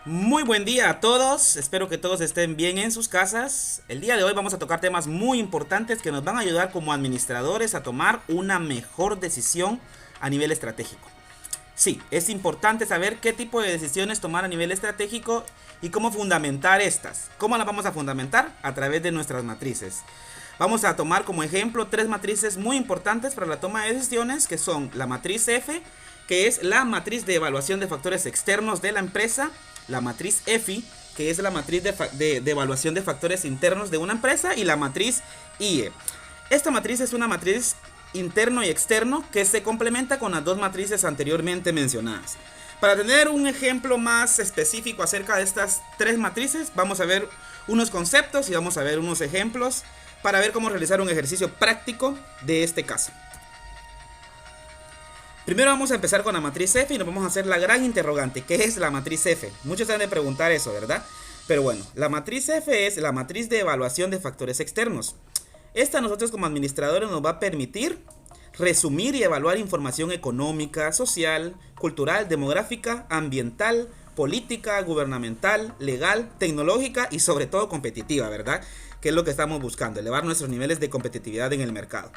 Muy buen día a todos, espero que todos estén bien en sus casas. El día de hoy vamos a tocar temas muy importantes que nos van a ayudar como administradores a tomar una mejor decisión a nivel estratégico. Sí, es importante saber qué tipo de decisiones tomar a nivel estratégico y cómo fundamentar estas. ¿Cómo las vamos a fundamentar? A través de nuestras matrices. Vamos a tomar como ejemplo tres matrices muy importantes para la toma de decisiones, que son la matriz F, que es la matriz de evaluación de factores externos de la empresa, la matriz EFI, que es la matriz de evaluación de factores internos de una empresa, y la matriz IE. Esta matriz es una matriz interno y externo que se complementa con las dos matrices anteriormente mencionadas. Para tener un ejemplo más específico acerca de estas tres matrices, vamos a ver unos conceptos y vamos a ver unos ejemplos para ver cómo realizar un ejercicio práctico de este caso. Primero vamos a empezar con la matriz F y nos vamos a hacer la gran interrogante: ¿qué es la matriz F? Muchos se han de preguntar eso, ¿verdad? Pero bueno, la matriz F es la matriz de evaluación de factores externos. Esta a nosotros como administradores nos va a permitir resumir y evaluar información económica, social, cultural, demográfica, ambiental, política, gubernamental, legal, tecnológica y sobre todo competitiva, ¿verdad? Que es lo que estamos buscando, elevar nuestros niveles de competitividad en el mercado.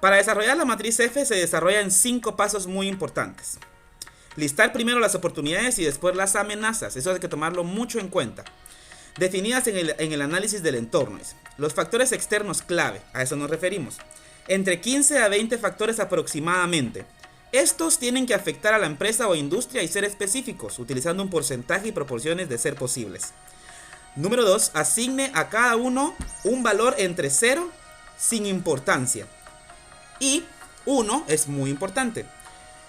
Para desarrollar la matriz F se desarrolla en 5 pasos muy importantes. Listar primero las oportunidades y después las amenazas, eso hay que tomarlo mucho en cuenta. Definidas en el análisis del entorno. Los factores externos clave, a eso nos referimos. Entre 15 a 20 factores aproximadamente. Estos tienen que afectar a la empresa o industria y ser específicos, utilizando un porcentaje y proporciones de ser posibles. Número 2. Asigne a cada uno un valor entre 0 sin importancia. Y 1 es muy importante.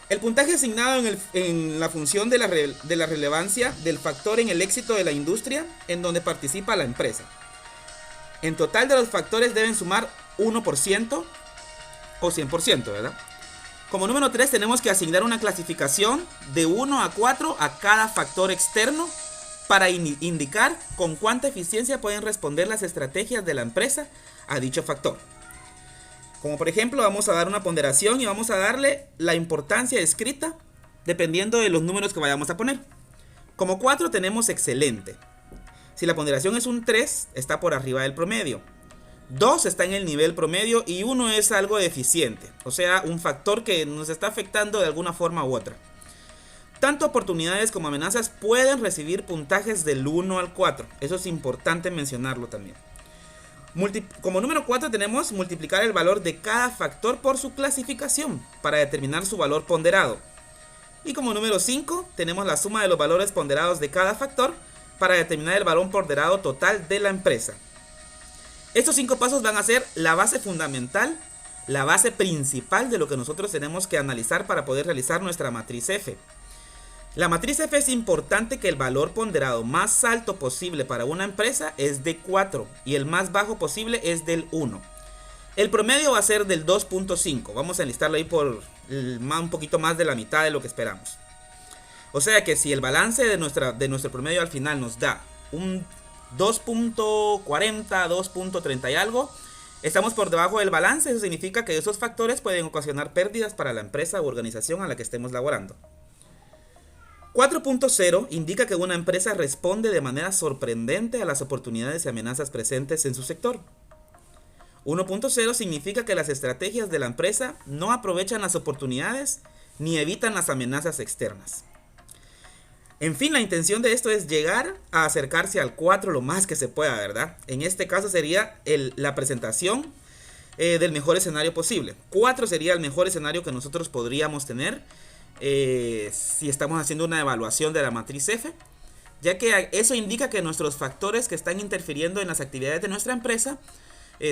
El puntaje asignado en la función de la relevancia del factor en el éxito de la industria en donde participa la empresa. En total de los factores deben sumar 1% o 100%, ¿verdad? Como número 3 tenemos que asignar una clasificación de 1 a 4 a cada factor externo para indicar con cuánta eficiencia pueden responder las estrategias de la empresa a dicho factor. Como por ejemplo vamos a dar una ponderación y vamos a darle la importancia escrita dependiendo de los números que vayamos a poner. Como 4 tenemos excelente. Si la ponderación es un 3 está por arriba del promedio. 2 está en el nivel promedio y 1 es algo deficiente. O sea, un factor que nos está afectando de alguna forma u otra. Tanto oportunidades como amenazas pueden recibir puntajes del 1 al 4. Eso es importante mencionarlo también. Como número 4 tenemos multiplicar el valor de cada factor por su clasificación para determinar su valor ponderado. Y como número 5 tenemos la suma de los valores ponderados de cada factor para determinar el valor ponderado total de la empresa. Estos 5 pasos van a ser la base fundamental, la base principal de lo que nosotros tenemos que analizar para poder realizar nuestra matriz F. La matriz F es importante que el valor ponderado más alto posible para una empresa es de 4 y el más bajo posible es del 1. El promedio va a ser del 2.5. Vamos a enlistarlo ahí por un poquito más de la mitad de lo que esperamos. O sea que si el balance de nuestro promedio al final nos da un 2.40, 2.30 y algo, estamos por debajo del balance. Eso significa que esos factores pueden ocasionar pérdidas para la empresa u organización a la que estemos laborando. 4.0 indica que una empresa responde de manera sorprendente a las oportunidades y amenazas presentes en su sector. 1.0 significa que las estrategias de la empresa no aprovechan las oportunidades ni evitan las amenazas externas. En fin, la intención de esto es llegar a acercarse al 4 lo más que se pueda, ¿verdad? En este caso sería la presentación del mejor escenario posible. 4 sería el mejor escenario que nosotros podríamos tener si estamos haciendo una evaluación de la matriz F, ya que eso indica que nuestros factores que están interfiriendo en las actividades de nuestra empresa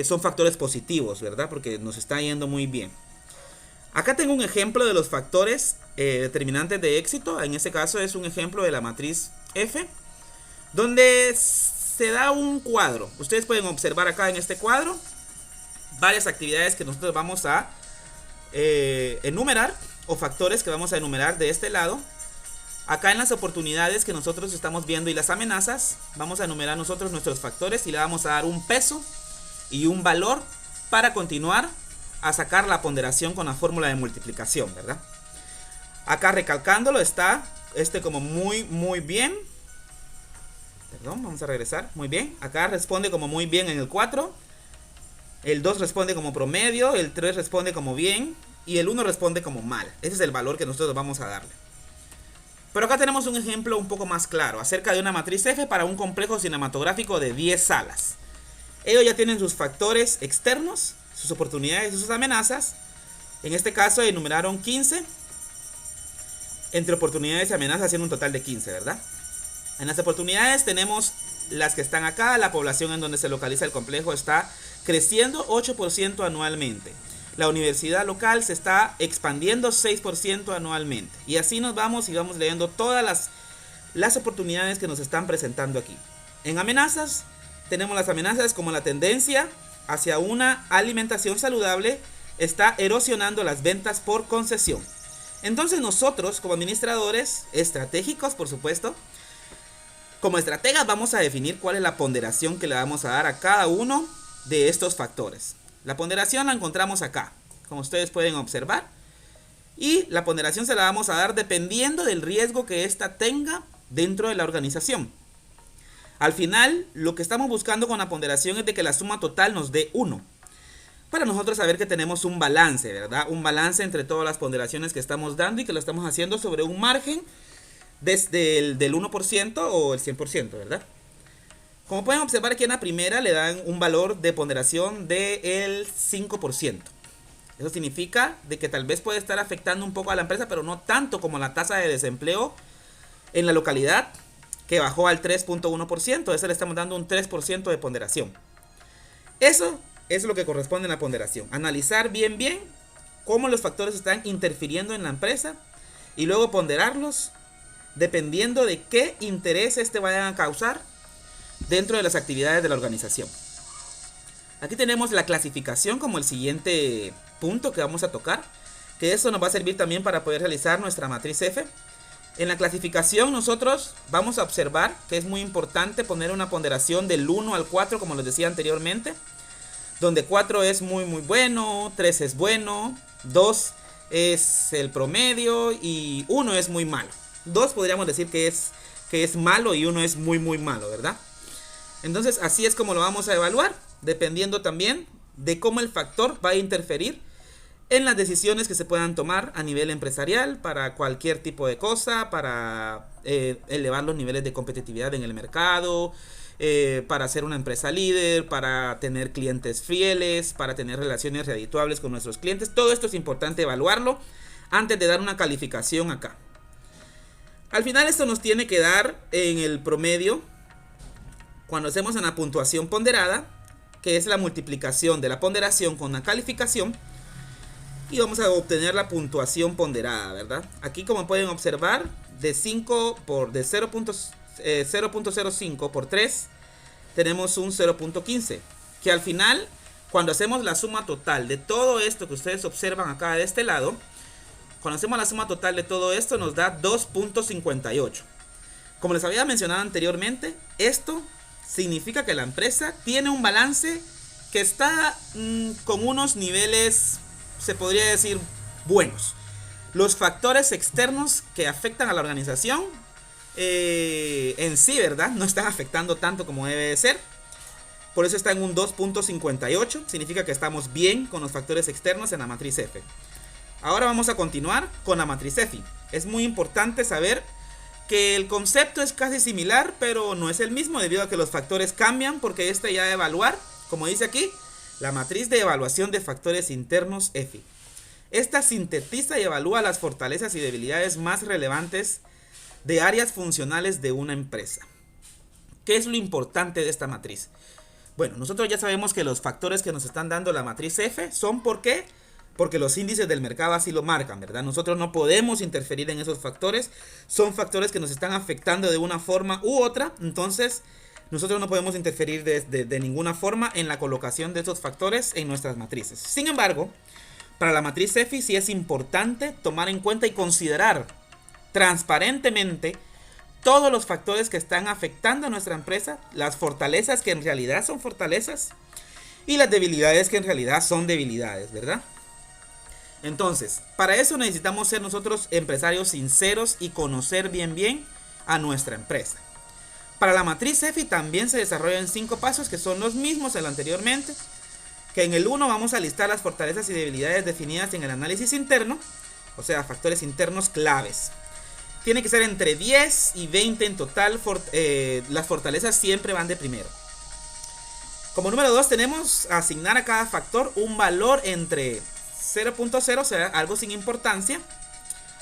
son factores positivos, ¿verdad? Porque nos está yendo muy bien. Acá tengo un ejemplo de los factores determinantes de éxito. En este caso es un ejemplo de la matriz F, donde se da un cuadro. Ustedes pueden observar acá en este cuadro varias actividades que nosotros vamos a enumerar, o factores que vamos a enumerar de este lado. Acá en las oportunidades que nosotros estamos viendo y las amenazas, vamos a enumerar nosotros nuestros factores y le vamos a dar un peso y un valor para continuar a sacar la ponderación con la fórmula de multiplicación, ¿verdad? Acá recalcándolo está como muy bien. Perdón, vamos a regresar. Muy bien, acá responde como muy bien en el 4. El 2 responde como promedio, el 3 responde como bien y el 1 responde como mal. Ese es el valor que nosotros vamos a darle. Pero acá tenemos un ejemplo un poco más claro acerca de una matriz F para un complejo cinematográfico de 10 salas. Ellos ya tienen sus factores externos, sus oportunidades y sus amenazas. En este caso enumeraron 15. Entre oportunidades y amenazas haciendo un total de 15, ¿verdad? En las oportunidades tenemos las que están acá. La población en donde se localiza el complejo está creciendo 8% anualmente. La universidad local se está expandiendo 6% anualmente. Y así nos vamos y vamos leyendo todas las oportunidades que nos están presentando aquí. En amenazas, tenemos las amenazas como la tendencia hacia una alimentación saludable está erosionando las ventas por concesión. Entonces nosotros, como administradores estratégicos, por supuesto, como estrategas vamos a definir cuál es la ponderación que le vamos a dar a cada uno de estos factores. La ponderación la encontramos acá, como ustedes pueden observar. Y la ponderación se la vamos a dar dependiendo del riesgo que ésta tenga dentro de la organización. Al final, lo que estamos buscando con la ponderación es de que la suma total nos dé 1. Para nosotros saber que tenemos un balance, ¿verdad? Un balance entre todas las ponderaciones que estamos dando y que lo estamos haciendo sobre un margen desde el del 1% o el 100%, ¿verdad? Como pueden observar aquí en la primera le dan un valor de ponderación del 5%. Eso significa de que tal vez puede estar afectando un poco a la empresa, pero no tanto como la tasa de desempleo en la localidad, que bajó al 3.1%. A eso le estamos dando un 3% de ponderación. Eso es lo que corresponde a la ponderación. Analizar bien cómo los factores están interfiriendo en la empresa y luego ponderarlos dependiendo de qué interés vayan a causar dentro de las actividades de la organización. Aquí tenemos la clasificación como el siguiente punto que vamos a tocar, que eso nos va a servir también para poder realizar nuestra matriz F. En la clasificación nosotros vamos a observar que es muy importante poner una ponderación del 1 al 4, como les decía anteriormente, donde 4 es muy bueno, 3 es bueno, 2 es el promedio y 1 es muy malo. 2 podríamos decir que es malo y 1 es muy malo, ¿verdad? Entonces así es como lo vamos a evaluar, dependiendo también de cómo el factor va a interferir en las decisiones que se puedan tomar a nivel empresarial para cualquier tipo de cosa, para elevar los niveles de competitividad en el mercado, para ser una empresa líder, para tener clientes fieles, para tener relaciones redituables con nuestros clientes. Todo esto es importante evaluarlo antes de dar una calificación acá. Al final esto nos tiene que dar en el promedio cuando hacemos una puntuación ponderada, que es la multiplicación de la ponderación con la calificación, y vamos a obtener la puntuación ponderada, ¿verdad? Aquí, como pueden observar, de 0.05 por 3 tenemos un 0.15, que al final, cuando hacemos la suma total de todo esto que ustedes observan acá de este lado, cuando hacemos la suma total de todo esto nos da 2.58. Como les había mencionado anteriormente, esto significa que la empresa tiene un balance que está con unos niveles, se podría decir, buenos. Los factores externos que afectan a la organización en sí, ¿verdad?, no están afectando tanto como debe de ser. Por eso está en un 2.58. Significa que estamos bien con los factores externos en la matriz F. Ahora vamos a continuar con la matriz F. Es muy importante saber que el concepto es casi similar, pero no es el mismo debido a que los factores cambian, porque ya de evaluar, como dice aquí, la matriz de evaluación de factores internos F. Esta sintetiza y evalúa las fortalezas y debilidades más relevantes de áreas funcionales de una empresa. ¿Qué es lo importante de esta matriz? Bueno, nosotros ya sabemos que los factores que nos están dando la matriz F son porque los índices del mercado así lo marcan, ¿verdad? Nosotros no podemos interferir en esos factores. Son factores que nos están afectando de una forma u otra. Entonces, nosotros no podemos interferir de ninguna forma en la colocación de esos factores en nuestras matrices. Sin embargo, para la matriz F sí es importante tomar en cuenta y considerar transparentemente todos los factores que están afectando a nuestra empresa, las fortalezas que en realidad son fortalezas y las debilidades que en realidad son debilidades, ¿verdad? Entonces, para eso necesitamos ser nosotros empresarios sinceros y conocer bien a nuestra empresa. Para la matriz EFI también se desarrollan 5 pasos que son los mismos el anteriormente. Que en el 1 vamos a listar las fortalezas y debilidades definidas en el análisis interno, o sea, factores internos claves. Tiene que ser entre 10 y 20 en total, las fortalezas siempre van de primero. Como número 2 tenemos asignar a cada factor un valor entre 0.0, o sea, algo sin importancia,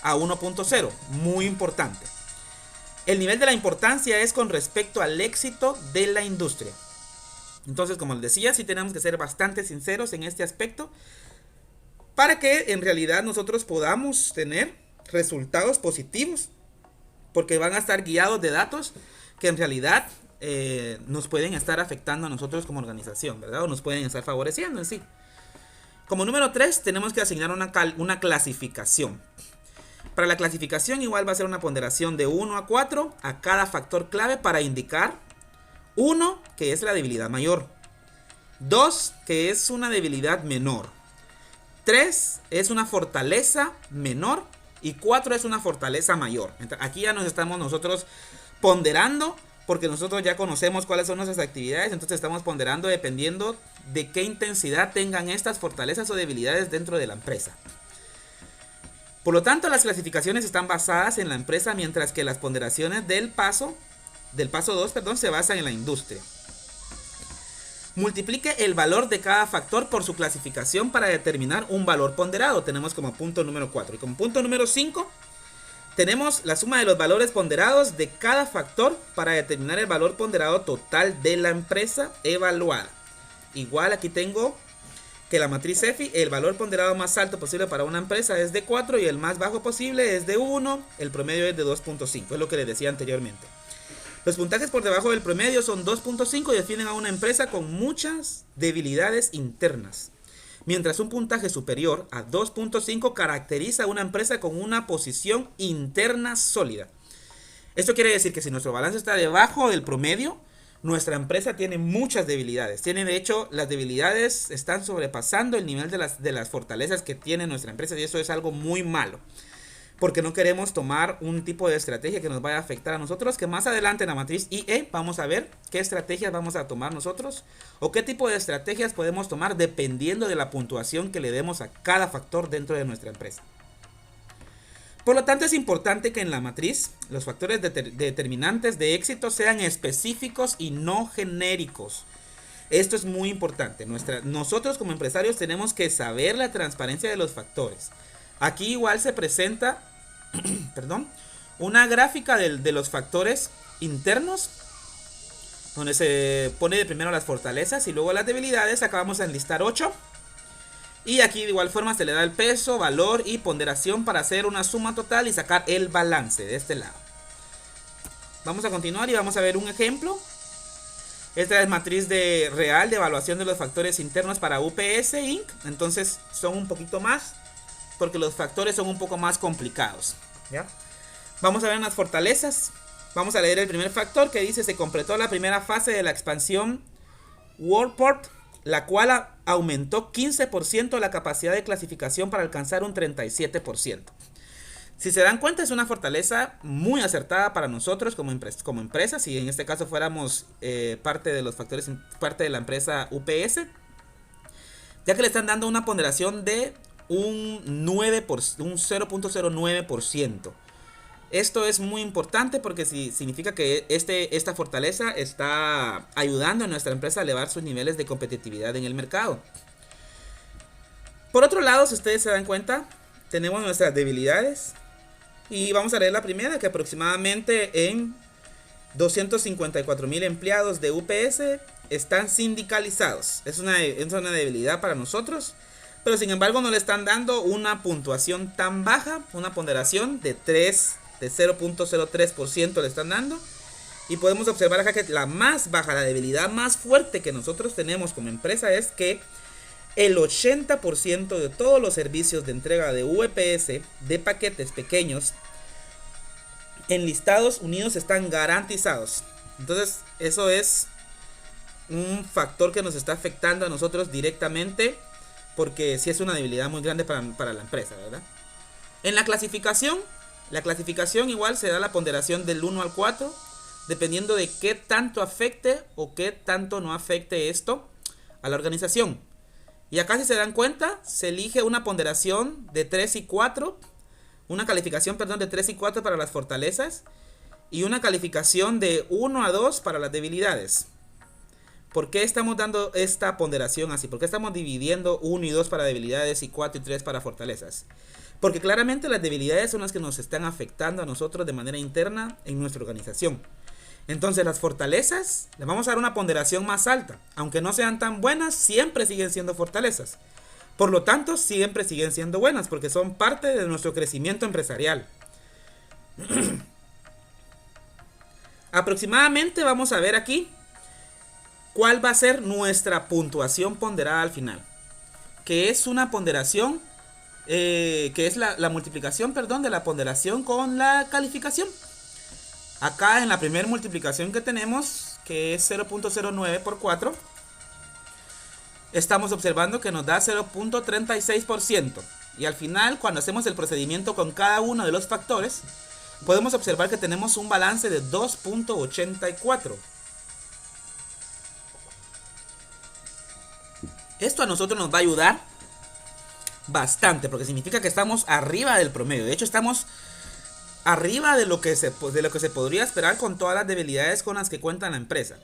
a 1.0, muy importante. El nivel de la importancia es con respecto al éxito de la industria. Entonces, como les decía, sí tenemos que ser bastante sinceros en este aspecto para que en realidad nosotros podamos tener resultados positivos, porque van a estar guiados de datos que en realidad nos pueden estar afectando a nosotros como organización, ¿verdad? O nos pueden estar favoreciendo en sí. Como número 3 tenemos que asignar una clasificación. Para la clasificación igual va a ser una ponderación de 1 a 4 a cada factor clave para indicar 1, que es la debilidad mayor. 2, que es una debilidad menor. 3, es una fortaleza menor. Y 4 es una fortaleza mayor. Aquí ya nos estamos nosotros ponderando, porque nosotros ya conocemos cuáles son nuestras actividades. Entonces estamos ponderando dependiendo de qué intensidad tengan estas fortalezas o debilidades dentro de la empresa. Por lo tanto, las clasificaciones están basadas en la empresa, mientras que las ponderaciones del paso 2, se basan en la industria. Multiplique el valor de cada factor por su clasificación para determinar un valor ponderado. Tenemos como punto número 4. Y como punto número 5, tenemos la suma de los valores ponderados de cada factor para determinar el valor ponderado total de la empresa evaluada. Igual aquí tengo que la matriz EFI, el valor ponderado más alto posible para una empresa es de 4 y el más bajo posible es de 1. El promedio es de 2.5, es lo que les decía anteriormente. Los puntajes por debajo del promedio son 2.5 y definen a una empresa con muchas debilidades internas. Mientras un puntaje superior a 2.5 caracteriza a una empresa con una posición interna sólida. Esto quiere decir que si nuestro balance está debajo del promedio, nuestra empresa tiene muchas debilidades. De hecho, las debilidades están sobrepasando el nivel de las fortalezas que tiene nuestra empresa, y eso es algo muy malo. Porque no queremos tomar un tipo de estrategia que nos vaya a afectar a nosotros, que más adelante en la matriz IE vamos a ver qué estrategias vamos a tomar nosotros o qué tipo de estrategias podemos tomar dependiendo de la puntuación que le demos a cada factor dentro de nuestra empresa. Por lo tanto, es importante que en la matriz los factores determinantes de éxito sean específicos y no genéricos. Esto es muy importante. Nosotros como empresarios tenemos que saber la transparencia de los factores. Aquí igual se presenta una gráfica de los factores internos, donde se pone de primero las fortalezas y luego las debilidades. Acá vamos a enlistar 8. Y aquí de igual forma se le da el peso, valor y ponderación para hacer una suma total y sacar el balance de este lado. Vamos a continuar y vamos a ver un ejemplo. Esta es matriz real de evaluación de los factores internos para UPS Inc. Entonces son un poquito más, porque los factores son un poco más complicados, ¿ya? Vamos a ver unas fortalezas. Vamos a leer el primer factor que dice: se completó la primera fase de la expansión Worldport, la cual aumentó 15% la capacidad de clasificación para alcanzar un 37%. Si se dan cuenta, es una fortaleza muy acertada para nosotros como empresa. Si en este caso fuéramos parte de los factores, parte de la empresa UPS, ya que le están dando una ponderación de un 0.09%. Esto es muy importante porque significa que esta fortaleza está ayudando a nuestra empresa a elevar sus niveles de competitividad en el mercado. Por otro lado, si ustedes se dan cuenta, tenemos nuestras debilidades. Y vamos a leer la primera, que aproximadamente en 254,000 empleados de UPS están sindicalizados. Es una debilidad para nosotros. Pero sin embargo no le están dando una puntuación tan baja, una ponderación de 0.03% le están dando. Y podemos observar acá que la más baja, la debilidad más fuerte que nosotros tenemos como empresa es que el 80% de todos los servicios de entrega de UPS de paquetes pequeños en Estados Unidos están garantizados. Entonces eso es un factor que nos está afectando a nosotros directamente, porque sí es una debilidad muy grande para la empresa, ¿verdad? En la clasificación igual se da la ponderación del 1 al 4 dependiendo de qué tanto afecte o qué tanto no afecte esto a la organización. Y acá, si se dan cuenta, se elige una ponderación de 3 y 4, una calificación, perdón, de 3 y 4 para las fortalezas y una calificación de 1 a 2 para las debilidades. ¿Por qué estamos dando esta ponderación así? ¿Por qué estamos dividiendo 1 y 2 para debilidades y 4 y 3 para fortalezas? Porque claramente las debilidades son las que nos están afectando a nosotros de manera interna en nuestra organización. Entonces las fortalezas les vamos a dar una ponderación más alta. Aunque no sean tan buenas, siempre siguen siendo fortalezas. Por lo tanto, siempre siguen siendo buenas porque son parte de nuestro crecimiento empresarial. Aproximadamente vamos a ver aquí cuál va a ser nuestra puntuación ponderada al final. Que es una ponderación, que es la multiplicación, perdón, de la ponderación con la calificación. Acá en la primera multiplicación que tenemos, que es 0.09 por 4, estamos observando que nos da 0.36%. Y al final, cuando hacemos el procedimiento con cada uno de los factores, podemos observar que tenemos un balance de 2.84. Esto a nosotros nos va a ayudar bastante, porque significa que estamos arriba del promedio. De hecho, estamos arriba de lo que se podría esperar con todas las debilidades con las que cuenta la empresa.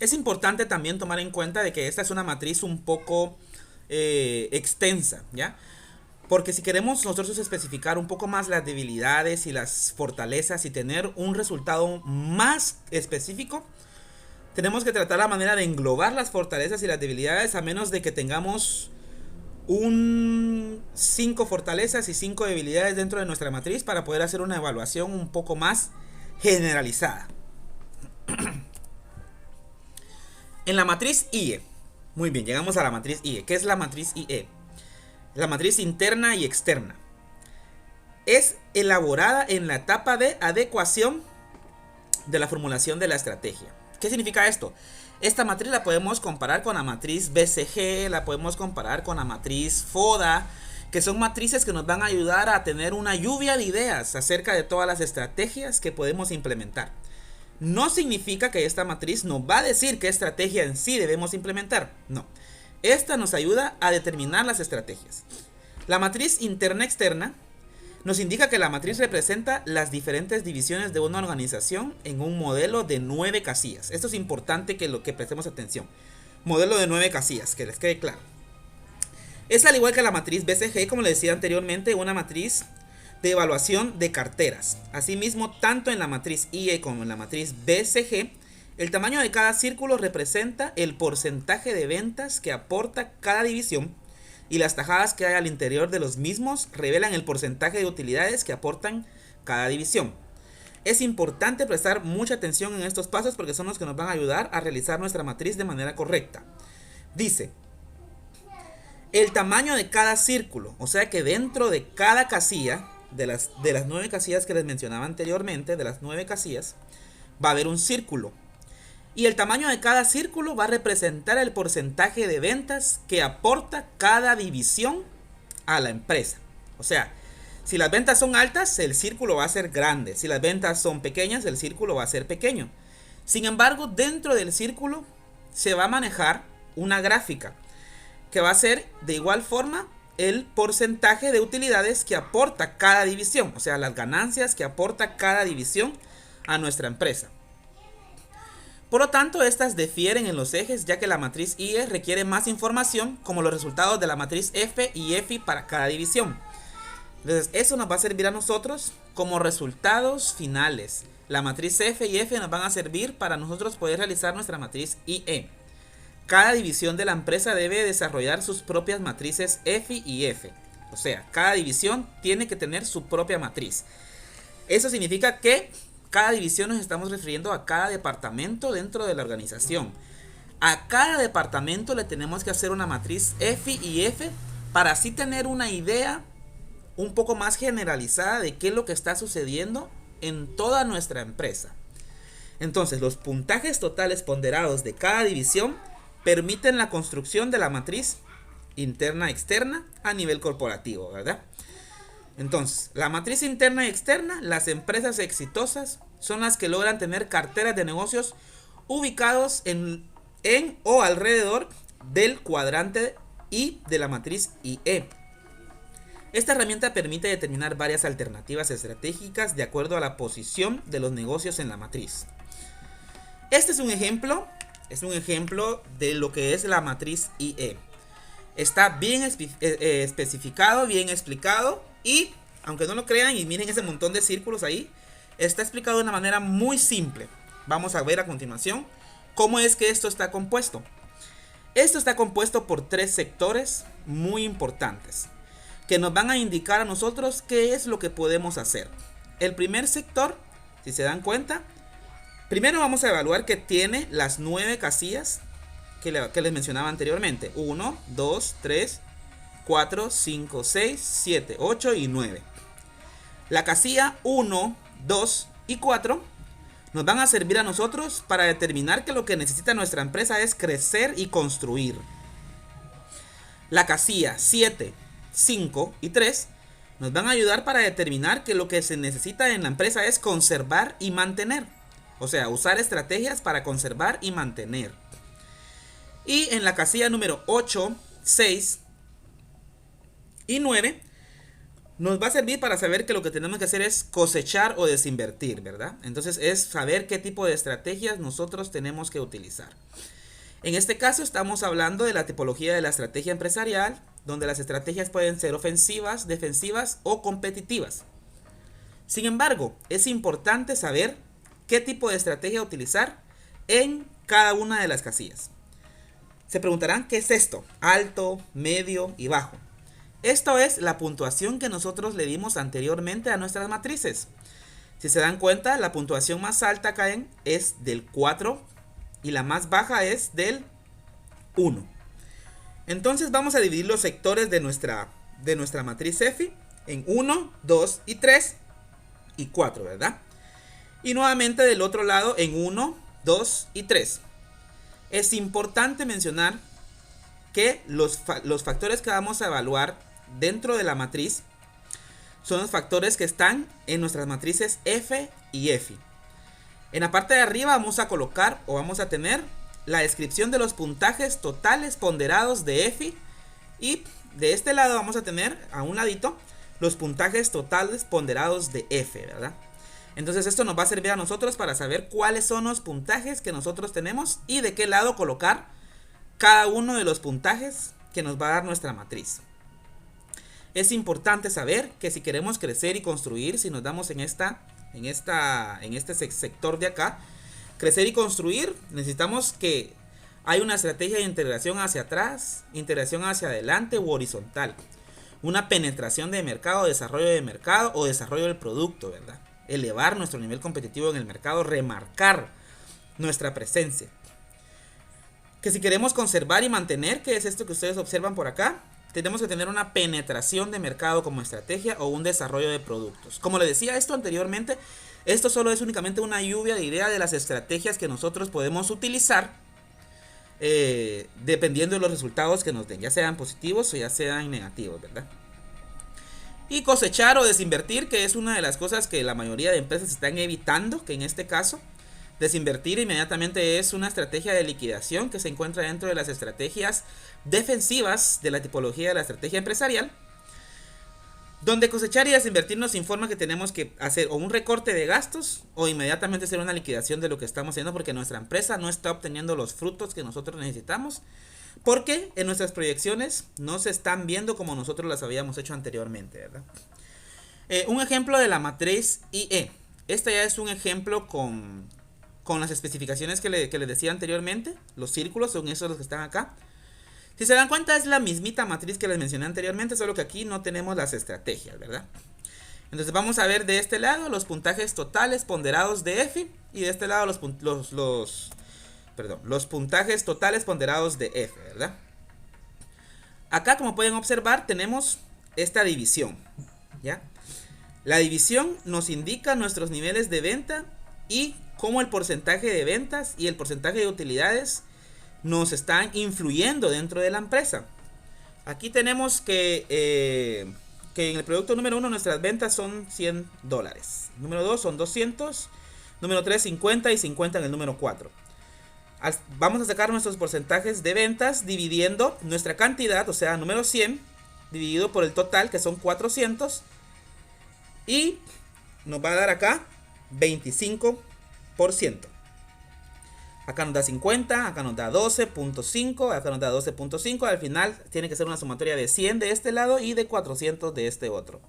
Es importante también tomar en cuenta de que esta es una matriz un poco extensa, ¿ya? Porque si queremos nosotros especificar un poco más las debilidades y las fortalezas y tener un resultado más específico, tenemos que tratar la manera de englobar las fortalezas y las debilidades, a menos de que tengamos 5 fortalezas y 5 debilidades dentro de nuestra matriz para poder hacer una evaluación un poco más generalizada. En la matriz IE, muy bien, llegamos a la matriz IE. ¿Qué es la matriz IE? La matriz interna y externa. Es elaborada en la etapa de adecuación de la formulación de la estrategia. ¿Qué significa esto? Esta matriz la podemos comparar con la matriz BCG, la podemos comparar con la matriz FODA, que son matrices que nos van a ayudar a tener una lluvia de ideas acerca de todas las estrategias que podemos implementar. No significa que esta matriz nos va a decir qué estrategia en sí debemos implementar, no. Esta nos ayuda a determinar las estrategias. La matriz interna-externa nos indica que la matriz representa las diferentes divisiones de una organización en un modelo de 9 casillas. Esto es importante que prestemos atención. Modelo de 9 casillas, que les quede claro. Es al igual que la matriz BCG, como les decía anteriormente, una matriz de evaluación de carteras. Asimismo, tanto en la matriz IE como en la matriz BCG, el tamaño de cada círculo representa el porcentaje de ventas que aporta cada división, y las tajadas que hay al interior de los mismos revelan el porcentaje de utilidades que aportan cada división. Es importante prestar mucha atención en estos pasos porque son los que nos van a ayudar a realizar nuestra matriz de manera correcta. Dice, el tamaño de cada círculo, o sea que dentro de cada casilla, de las 9 casillas que les mencionaba anteriormente, de las 9 casillas, va a haber un círculo. Y el tamaño de cada círculo va a representar el porcentaje de ventas que aporta cada división a la empresa. O sea, si las ventas son altas, el círculo va a ser grande. Si las ventas son pequeñas, el círculo va a ser pequeño. Sin embargo, dentro del círculo se va a manejar una gráfica que va a ser de igual forma el porcentaje de utilidades que aporta cada división. O sea, las ganancias que aporta cada división a nuestra empresa. Por lo tanto, estas difieren en los ejes, ya que la matriz IE requiere más información, como los resultados de la matriz F y EFI para cada división. Entonces, eso nos va a servir a nosotros como resultados finales. La matriz F y F nos van a servir para nosotros poder realizar nuestra matriz IE. Cada división de la empresa debe desarrollar sus propias matrices F y F. O sea, cada división tiene que tener su propia matriz. Eso significa que cada división nos estamos refiriendo a cada departamento dentro de la organización. A cada departamento le tenemos que hacer una matriz F y F para así tener una idea un poco más generalizada de qué es lo que está sucediendo en toda nuestra empresa. Entonces, los puntajes totales ponderados de cada división permiten la construcción de la matriz interna-externa a nivel corporativo, ¿verdad? Entonces, la matriz interna y externa, las empresas exitosas son las que logran tener carteras de negocios ubicados en o alrededor del cuadrante I de la matriz IE. Esta herramienta permite determinar varias alternativas estratégicas de acuerdo a la posición de los negocios en la matriz. Este es un ejemplo de lo que es la matriz IE. Está bien especificado, bien explicado, y aunque no lo crean y miren ese montón de círculos ahí, está explicado de una manera muy simple. Vamos a ver a continuación cómo es que esto está compuesto. Esto está compuesto por 3 sectores muy importantes que nos van a indicar a nosotros qué es lo que podemos hacer. El primer sector, si se dan cuenta, primero vamos a evaluar que tiene las 9 casillas que les mencionaba anteriormente. 1, 2, 3, 4, 5, 6, 7, 8 y 9. La casilla 1, 2 y 4 nos van a servir a nosotros para determinar que lo que necesita nuestra empresa es crecer y construir. La casilla 7, 5 y 3 nos van a ayudar para determinar que lo que se necesita en la empresa es conservar y mantener. O sea, usar estrategias para conservar y mantener. Y en la casilla número 8, 6 y 9 nos va a servir para saber que lo que tenemos que hacer es cosechar o desinvertir, ¿verdad? Entonces es saber qué tipo de estrategias nosotros tenemos que utilizar. En este caso estamos hablando de la tipología de la estrategia empresarial, donde las estrategias pueden ser ofensivas, defensivas o competitivas. Sin embargo, es importante saber qué tipo de estrategia utilizar en cada una de las casillas. Se preguntarán, ¿qué es esto? Alto, medio y bajo. Esto es la puntuación que nosotros le dimos anteriormente a nuestras matrices. Si se dan cuenta, la puntuación más alta acá es del 4 y la más baja es del 1. Entonces vamos a dividir los sectores de nuestra matriz EFI en 1, 2 y 3 y 4, ¿verdad? Y nuevamente del otro lado en 1, 2 y 3. Es importante mencionar que los factores que vamos a evaluar dentro de la matriz son los factores que están en nuestras matrices F y EFI. En la parte de arriba vamos a colocar o vamos a tener la descripción de los puntajes totales ponderados de EFI, y de este lado vamos a tener a un ladito los puntajes totales ponderados de F, ¿verdad? Entonces esto nos va a servir a nosotros para saber cuáles son los puntajes que nosotros tenemos y de qué lado colocar cada uno de los puntajes que nos va a dar nuestra matriz. Es importante saber que si queremos crecer y construir, si nos damos en este sector de acá, crecer y construir, necesitamos que haya una estrategia de integración hacia atrás, integración hacia adelante u horizontal. Una penetración de mercado, desarrollo de mercado o desarrollo del producto, ¿verdad? Elevar nuestro nivel competitivo en el mercado, remarcar nuestra presencia. Que si queremos conservar y mantener, que es esto que ustedes observan por acá, tenemos que tener una penetración de mercado como estrategia o un desarrollo de productos. Como les decía esto anteriormente, esto solo es únicamente una lluvia de ideas de las estrategias que nosotros podemos utilizar dependiendo de los resultados que nos den, ya sean positivos o ya sean negativos, ¿verdad? Y cosechar o desinvertir, que es una de las cosas que la mayoría de empresas están evitando, que en este caso desinvertir inmediatamente es una estrategia de liquidación que se encuentra dentro de las estrategias defensivas de la tipología de la estrategia empresarial, donde cosechar y desinvertir nos informa que tenemos que hacer o un recorte de gastos o inmediatamente hacer una liquidación de lo que estamos haciendo, porque nuestra empresa no está obteniendo los frutos que nosotros necesitamos, porque en nuestras proyecciones no se están viendo como nosotros las habíamos hecho anteriormente, ¿verdad? Un ejemplo de la matriz IE. Este ya es un ejemplo con las especificaciones que les decía anteriormente. Los círculos son esos los que están acá. Si se dan cuenta, es la mismita matriz que les mencioné anteriormente, solo que aquí no tenemos las estrategias, ¿verdad? Entonces vamos a ver de este lado los puntajes totales ponderados de EFI y de este lado los puntajes totales ponderados de F, ¿verdad? Acá, como pueden observar, tenemos esta división, ¿ya? La división nos indica nuestros niveles de venta y cómo el porcentaje de ventas y el porcentaje de utilidades nos están influyendo dentro de la empresa. Aquí tenemos que en el producto número 1 nuestras ventas son $100. Número 2 son 200. número 3 50 y 50 en el número 4. Vamos a sacar nuestros porcentajes de ventas dividiendo nuestra cantidad, o sea, número 100, dividido por el total, que son 400. Y nos va a dar acá 25%. Acá nos da 50, acá nos da 12.5, acá nos da 12.5. Al final tiene que ser una sumatoria de 100 de este lado y de 400 de este otro.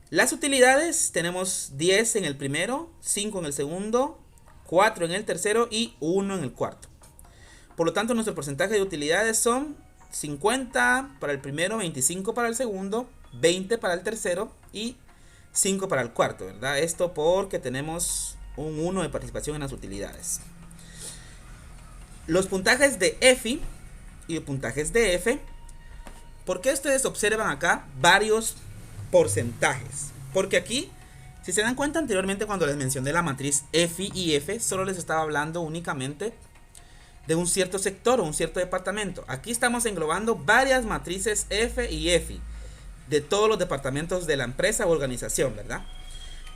Las utilidades, tenemos 10 en el primero, 5 en el segundo, 4 en el tercero y 1 en el cuarto. Por lo tanto, nuestro porcentaje de utilidades son 50 para el primero, 25 para el segundo, 20 para el tercero y 5 para el cuarto, ¿verdad? Esto porque tenemos un 1 de participación en las utilidades. Los puntajes de EFI y los puntajes de F. ¿Por qué ustedes observan acá varios porcentajes? Porque aquí, si se dan cuenta, anteriormente cuando les mencioné la matriz EFI y F, solo les estaba hablando únicamente de un cierto sector o un cierto departamento. Aquí estamos englobando varias matrices F y EFI de todos los departamentos de la empresa o organización, ¿verdad?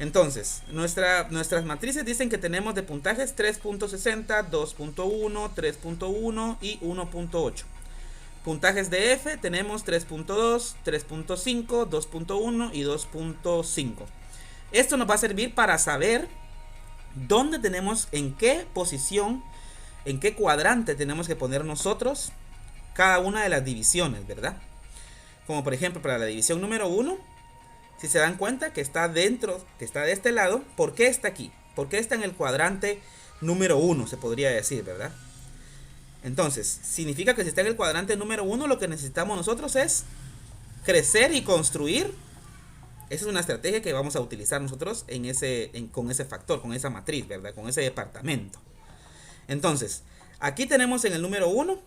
Entonces, nuestras matrices dicen que tenemos de puntajes 3.60, 2.1, 3.1 y 1.8. Puntajes de F tenemos 3.2, 3.5, 2.1 y 2.5. Esto nos va a servir para saber dónde tenemos, en qué posición, en qué cuadrante tenemos que poner nosotros cada una de las divisiones, ¿verdad? Como por ejemplo para la división número 1, si se dan cuenta que está dentro, que está de este lado, ¿por qué está aquí? ¿Por qué está en el cuadrante número 1, se podría decir, ¿verdad? Entonces, significa que si está en el cuadrante número 1, lo que necesitamos nosotros es crecer y construir. Esa es una estrategia que vamos a utilizar nosotros con ese factor, con esa matriz, ¿verdad? Con ese departamento. Entonces, aquí tenemos en el número 1,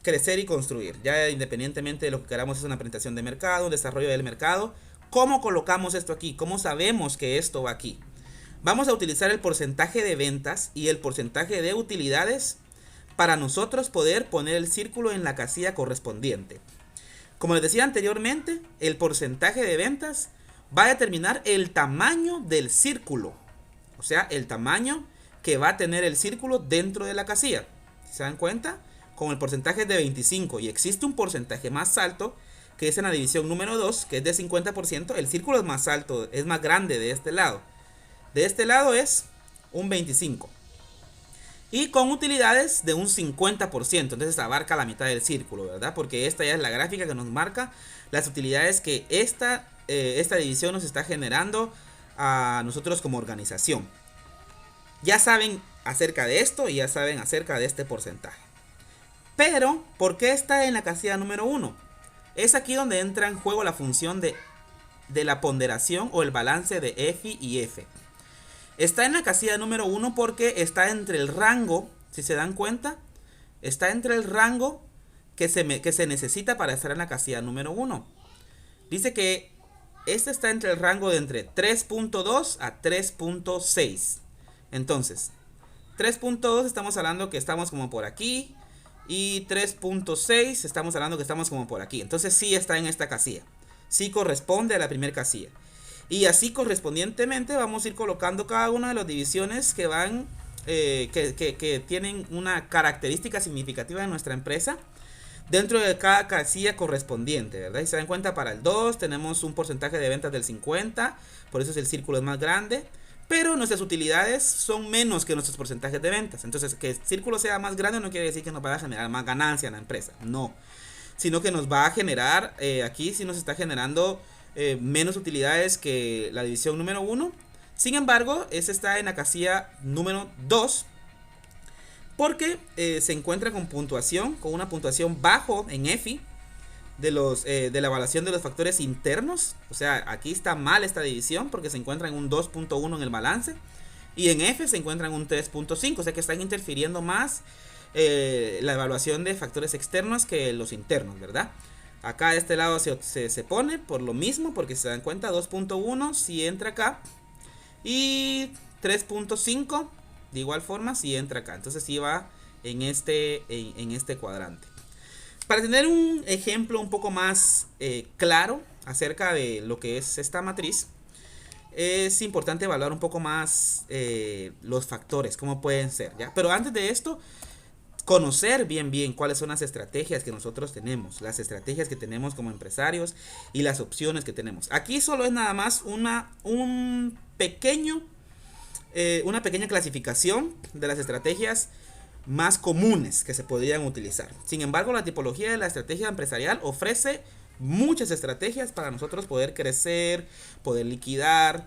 crecer y construir. Ya independientemente de lo que queramos, es una presentación de mercado, un desarrollo del mercado. ¿Cómo colocamos esto aquí? ¿Cómo sabemos que esto va aquí? Vamos a utilizar el porcentaje de ventas y el porcentaje de utilidades para nosotros poder poner el círculo en la casilla correspondiente. Como les decía anteriormente, el porcentaje de ventas va a determinar el tamaño del círculo. O sea, el tamaño que va a tener el círculo dentro de la casilla. ¿Se dan cuenta? Con el porcentaje de 25 y existe un porcentaje más alto, que es en la división número 2, que es de 50%, el círculo es más alto, es más grande de este lado. De este lado es un 25%. Y con utilidades de un 50%, entonces abarca la mitad del círculo, ¿verdad? Porque esta ya es la gráfica que nos marca las utilidades que esta división nos está generando a nosotros como organización. Ya saben acerca de esto y ya saben acerca de este porcentaje. Pero, ¿por qué está en la casilla número 1? Es aquí donde entra en juego la función de la ponderación o el balance de EFI y F. Está en la casilla número 1 porque está entre el rango, si se dan cuenta, está entre el rango que se necesita para estar en la casilla número 1. Dice que este está entre el rango de entre 3.2 a 3.6. Entonces, 3.2 estamos hablando que estamos como por aquí. Y 3.6 estamos hablando que estamos como por aquí. Entonces sí está en esta casilla. Sí corresponde a la primera casilla. Y así correspondientemente vamos a ir colocando cada una de las divisiones que van que tienen una característica significativa de nuestra empresa dentro de cada casilla correspondiente, ¿verdad? Y se dan cuenta, para el 2 tenemos un porcentaje de ventas del 50%, por eso el círculo es más grande. Pero nuestras utilidades son menos que nuestros porcentajes de ventas. Entonces, que el círculo sea más grande no quiere decir que nos vaya a generar más ganancia en la empresa. No. Sino que nos va a generar, aquí sí nos está generando menos utilidades que la división número 1. Sin embargo, ese está en la casilla número 2. Porque se encuentra con una puntuación bajo en EFI. De la evaluación de los factores internos. O sea, aquí está mal esta división porque se encuentra en un 2.1 en el balance. Y en F se encuentra en un 3.5. O sea que están interfiriendo más la evaluación de factores externos que los internos, ¿verdad? Acá de este lado se pone por lo mismo, porque si se dan cuenta, 2.1 si entra acá. Y 3.5 de igual forma si entra acá. Entonces sí va en este cuadrante. Para tener un ejemplo un poco más claro acerca de lo que es esta matriz, es importante evaluar un poco más los factores, cómo pueden ser, ¿ya? Pero antes de esto, conocer bien cuáles son las estrategias que nosotros tenemos, las estrategias que tenemos como empresarios y las opciones que tenemos. Aquí solo es nada más una pequeña clasificación de las estrategias más comunes que se podrían utilizar. Sin embargo, la tipología de la estrategia empresarial ofrece muchas estrategias para nosotros poder crecer, poder liquidar,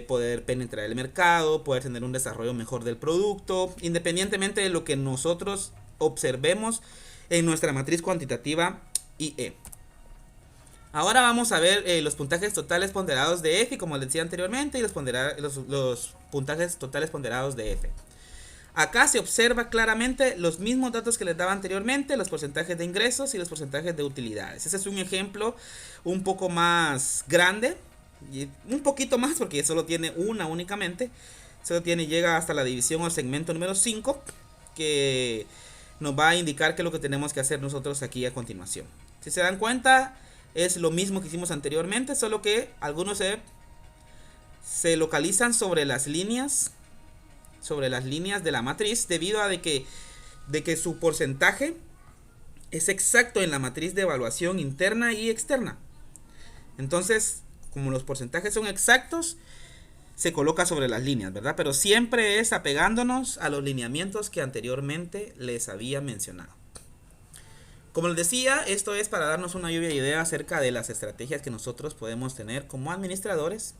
poder penetrar el mercado, poder tener un desarrollo mejor del producto, independientemente de lo que nosotros observemos en nuestra matriz cuantitativa IE. Ahora vamos a ver los puntajes totales ponderados de F, como les decía anteriormente, y los puntajes totales ponderados de F. Acá se observa claramente los mismos datos que les daba anteriormente, los porcentajes de ingresos y los porcentajes de utilidades. Ese es un ejemplo un poco más grande, y un poquito más porque solo tiene una únicamente. Llega hasta la división o segmento número 5, que nos va a indicar qué es lo que tenemos que hacer nosotros aquí a continuación. Si se dan cuenta, es lo mismo que hicimos anteriormente, solo que algunos se localizan sobre las líneas de la matriz, debido a de que su porcentaje es exacto en la matriz de evaluación interna y externa. Entonces, como los porcentajes son exactos, se coloca sobre las líneas, ¿verdad? Pero siempre es apegándonos a los lineamientos que anteriormente les había mencionado. Como les decía, esto es para darnos una lluvia de ideas acerca de las estrategias que nosotros podemos tener como administradores.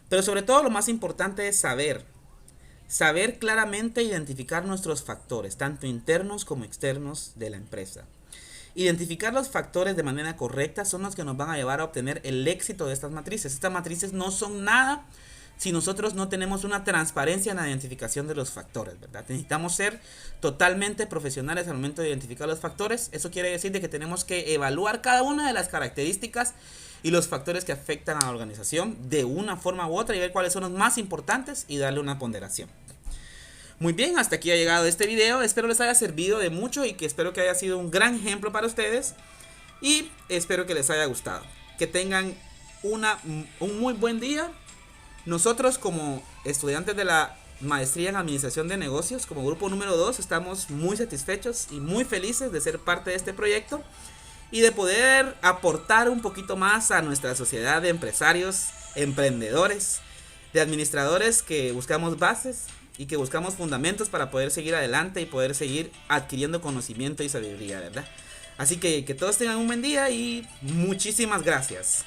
Pero sobre todo lo más importante es saber claramente identificar nuestros factores, tanto internos como externos de la empresa. Identificar los factores de manera correcta son los que nos van a llevar a obtener el éxito de estas matrices. Estas matrices no son nada si nosotros no tenemos una transparencia en la identificación de los factores, ¿verdad? Necesitamos ser totalmente profesionales al momento de identificar los factores. Eso quiere decir de que tenemos que evaluar cada una de las características y los factores que afectan a la organización de una forma u otra y ver cuáles son los más importantes y darle una ponderación. Muy bien, hasta aquí ha llegado este video. Espero les haya servido de mucho y que espero que haya sido un gran ejemplo para ustedes. Y espero que les haya gustado. Que tengan un muy buen día. Nosotros como estudiantes de la maestría en administración de negocios, como grupo número 2, estamos muy satisfechos y muy felices de ser parte de este proyecto y de poder aportar un poquito más a nuestra sociedad de empresarios, emprendedores, de administradores que buscamos bases y que buscamos fundamentos para poder seguir adelante y poder seguir adquiriendo conocimiento y sabiduría, ¿verdad? Así que todos tengan un buen día y muchísimas gracias.